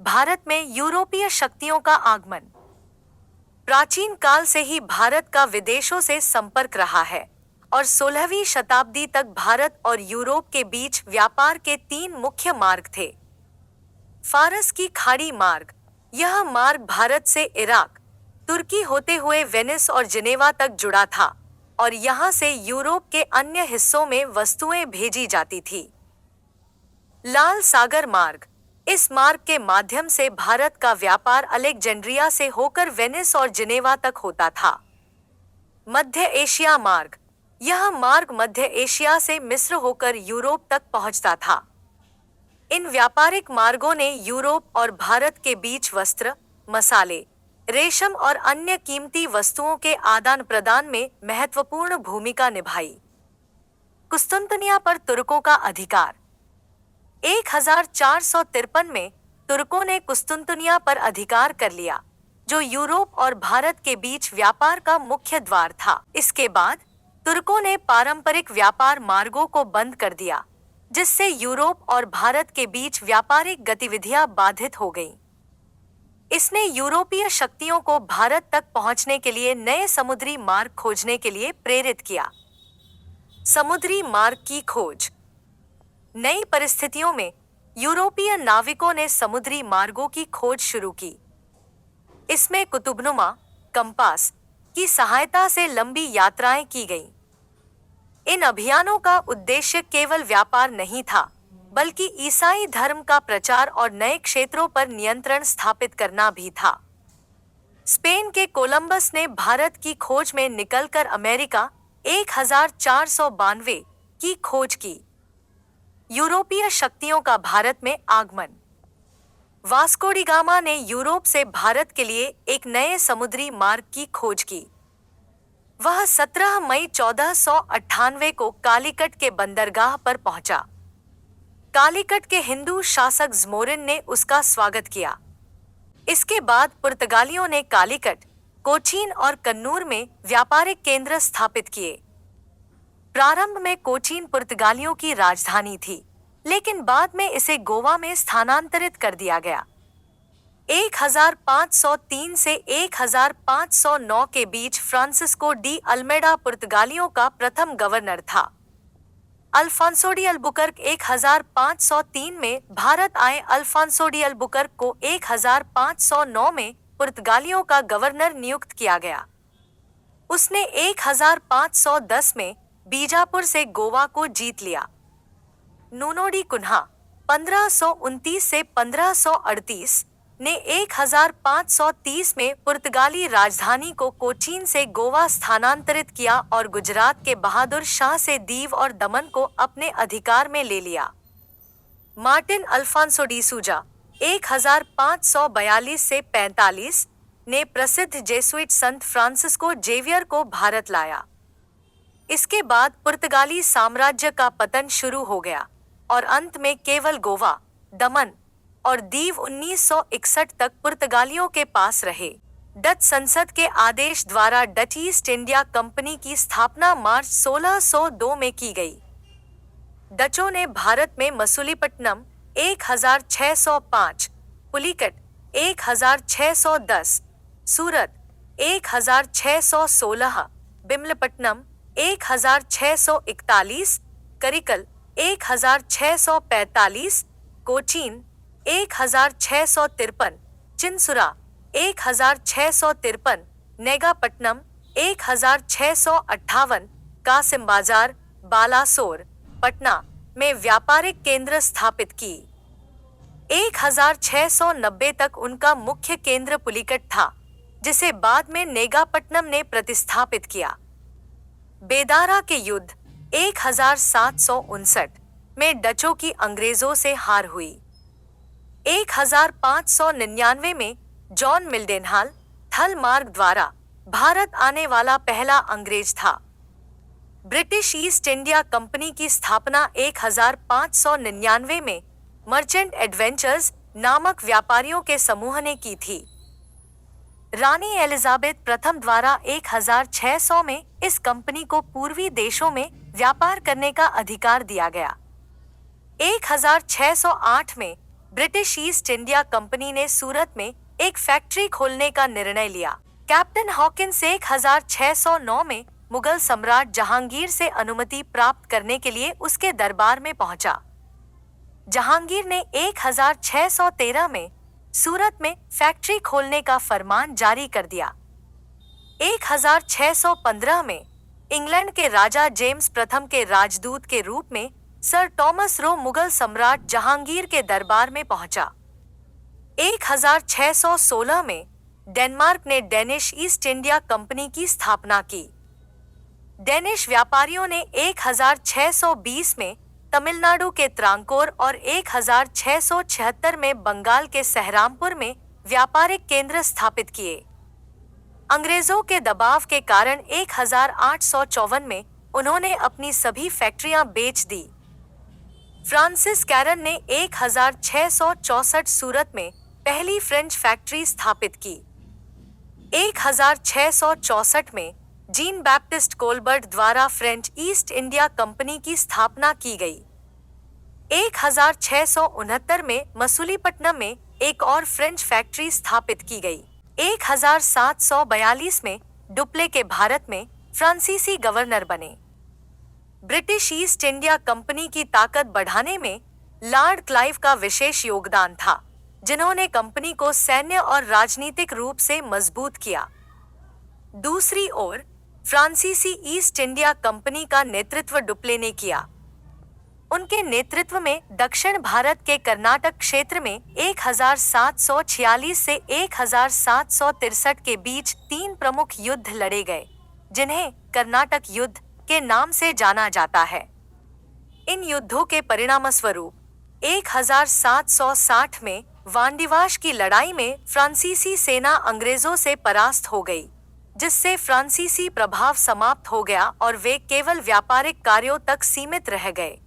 भारत में यूरोपीय शक्तियों का आगमन। प्राचीन काल से ही भारत का विदेशों से संपर्क रहा है और 16वीं शताब्दी तक भारत और यूरोप के बीच व्यापार के 3 मुख्य मार्ग थे। फारस की खाड़ी मार्ग, यह मार्ग भारत से इराक, तुर्की होते हुए वेनिस और जिनेवा तक जुड़ा था और यहाँ से यूरोप के अन्य हिस्सों में वस्तुएं भेजी जाती थी। लाल सागर मार्ग, इस मार्ग के माध्यम से भारत का व्यापार अलेक्जेंड्रिया से होकर वेनिस और जिनेवा तक होता था। मध्य एशिया मार्ग, यह मार्ग मध्य एशिया से मिस्र होकर यूरोप तक पहुंचता था। इन व्यापारिक मार्गों ने यूरोप और भारत के बीच वस्त्र, मसाले, रेशम और अन्य कीमती वस्तुओं के आदान प्रदान में महत्वपूर्ण भूमिका निभाई। कुस्तुंतनिया पर तुर्कों का अधिकार। 1453 में तुर्कों ने कुस्तुंतनिया पर अधिकार कर लिया, जो यूरोप और भारत के बीच व्यापार का मुख्य द्वार था। इसके बाद तुर्कों ने पारंपरिक व्यापार मार्गों को बंद कर दिया, जिससे यूरोप और भारत के बीच व्यापारिक गतिविधियां बाधित हो गईं। इसने यूरोपीय शक्तियों को भारत तक पहुंचने के लिए नए समुद्री मार्ग खोजने के लिए प्रेरित किया। समुद्री मार्ग की खोज। नई परिस्थितियों में यूरोपीय नाविकों ने समुद्री मार्गों की खोज शुरू की। इसमें कुतुबनुमा कंपास की सहायता से लंबी यात्राएं की गईं। इन अभियानों का उद्देश्य केवल व्यापार नहीं था, बल्कि ईसाई धर्म का प्रचार और नए क्षेत्रों पर नियंत्रण स्थापित करना भी था। स्पेन के कोलंबस ने भारत की खोज में निकलकर अमेरिका 1492 की खोज की। यूरोपीय शक्तियों का भारत में आगमन। वास्को डी गामा ने यूरोप से भारत के लिए एक नए समुद्री मार्ग की खोज की। वह 17 मई 1498 को कालीकट के बंदरगाह पर पहुंचा। कालीकट के हिंदू शासक ज़मोरिन ने उसका स्वागत किया। इसके बाद पुर्तगालियों ने कालीकट, कोचीन और कन्नूर में व्यापारिक केंद्र स्थापित किए। प्रारंभ में कोचीन पुर्तगालियों की राजधानी थी, लेकिन बाद में इसे गोवा में स्थानांतरित कर दिया गया। 1503 से 1509 के बीच फ्रांसिस्को डी अल्मेडा पुर्तगालियों का प्रथम गवर्नर था। अल्फांसो डी अल्बुकर्क 1503 में भारत आए। अल्फांसो डी अल्बुकर्क को 1509 में पुर्तगालियों का गवर्नर नियुक्त किया गया। उसने 1510 में बीजापुर से गोवा को जीत लिया। नूनो डी कुन्हा 1529 से 1538 ने 1530 में पुर्तगाली राजधानी को कोचीन से गोवा स्थानांतरित किया और गुजरात के बहादुर शाह से दीव और दमन को अपने अधिकार में ले लिया। मार्टिन अल्फांसो डी सूजा 1542 से 45 ने प्रसिद्ध जेसुइट संत फ्रांसिस्को जेवियर को भारत लाया। इसके बाद पुर्तगाली साम्राज्य का पतन शुरू हो गया और अंत में केवल गोवा, दमन और दीव 1961 तक पुर्तगालियों के पास रहे। डच संसद के आदेश द्वारा डच ईस्ट इंडिया कंपनी की स्थापना मार्च 1602 में की गई। डचों ने भारत में मसूलीपट्टनम 1605, पुलिकट 1610, सूरत 1616, बिमलपट्टनम 1641, करिकल 1645, कोचीन 1653, चिंसुरा 1653, नेगापट्टनम 1658, कासिम बाजार, बालासोर, पटना में व्यापारिक केंद्र स्थापित की। 1690 तक उनका मुख्य केंद्र पुलिकट था, जिसे बाद में नेगापट्टनम ने प्रतिस्थापित किया। बेदारा के युद्ध 1759 में डचों की अंग्रेजों से हार हुई। 1599 में जॉन मिल्डेनहाल थल मार्ग द्वारा भारत आने वाला पहला अंग्रेज था। ब्रिटिश ईस्ट इंडिया कंपनी की स्थापना 1599 में मर्चेंट एडवेंचर्स नामक व्यापारियों के समूह ने की थी। रानी एलिजाबेथ प्रथम द्वारा 1600 में इस कंपनी को पूर्वी देशों में व्यापार करने का अधिकार दिया गया। 1608 में ब्रिटिश ईस्ट इंडिया कंपनी ने सूरत में एक फैक्ट्री खोलने का निर्णय लिया। कैप्टन हॉकिंस 1609 में मुगल सम्राट जहांगीर से अनुमति प्राप्त करने के लिए उसके दरबार में पहुंचा। जहांगीर ने 1613 में सूरत में फैक्ट्री खोलने का फरमान जारी कर दिया। 1615 में इंग्लैंड के राजा जेम्स प्रथम के राजदूत के रूप में सर टॉमस रो मुगल सम्राट जहांगीर के दरबार में पहुंचा। 1616 में डेनमार्क ने डेनिश ईस्ट इंडिया कंपनी की स्थापना की। डेनिश व्यापारियों ने 1620 में तमिलनाडु के त्रांकोर और 1676 में बंगाल के सहरामपुर में व्यापारिक केंद्र स्थापित किए। अंग्रेजों के दबाव के कारण 1854 में उन्होंने अपनी सभी फैक्ट्रियां बेच दी। फ्रांसिस कैरन ने 1664 सूरत में पहली फ्रेंच फैक्ट्री स्थापित की। 1664 में जीन बैप्टिस्ट कोलबर्ट द्वारा फ्रेंच ईस्ट इंडिया कंपनी की स्थापना की गई। 1669 में मसूलीपट्टनम में एक और फ्रेंच फैक्ट्री स्थापित की गई। 1742 में डुप्ले के भारत में फ्रांसीसी गवर्नर बने। ब्रिटिश ईस्ट इंडिया कंपनी की ताकत बढ़ाने में लॉर्ड क्लाइव का विशेष योगदान था, जिन्होंने कंपनी को सैन्य और राजनीतिक रूप से मजबूत किया। दूसरी ओर फ्रांसीसी ईस्ट इंडिया कंपनी का नेतृत्व डुप्ले ने किया। उनके नेतृत्व में दक्षिण भारत के कर्नाटक क्षेत्र में 1746 से 1763 के बीच 3 प्रमुख युद्ध लड़े गए, जिन्हें कर्नाटक युद्ध के नाम से जाना जाता है। इन युद्धों के परिणामस्वरूप 1760 में वांडीवाश की लड़ाई में फ्रांसीसी सेना अंग्रेजों से परास्त हो गई, जिससे फ्रांसीसी प्रभाव समाप्त हो गया और वे केवल व्यापारिक कार्यों तक सीमित रह गए।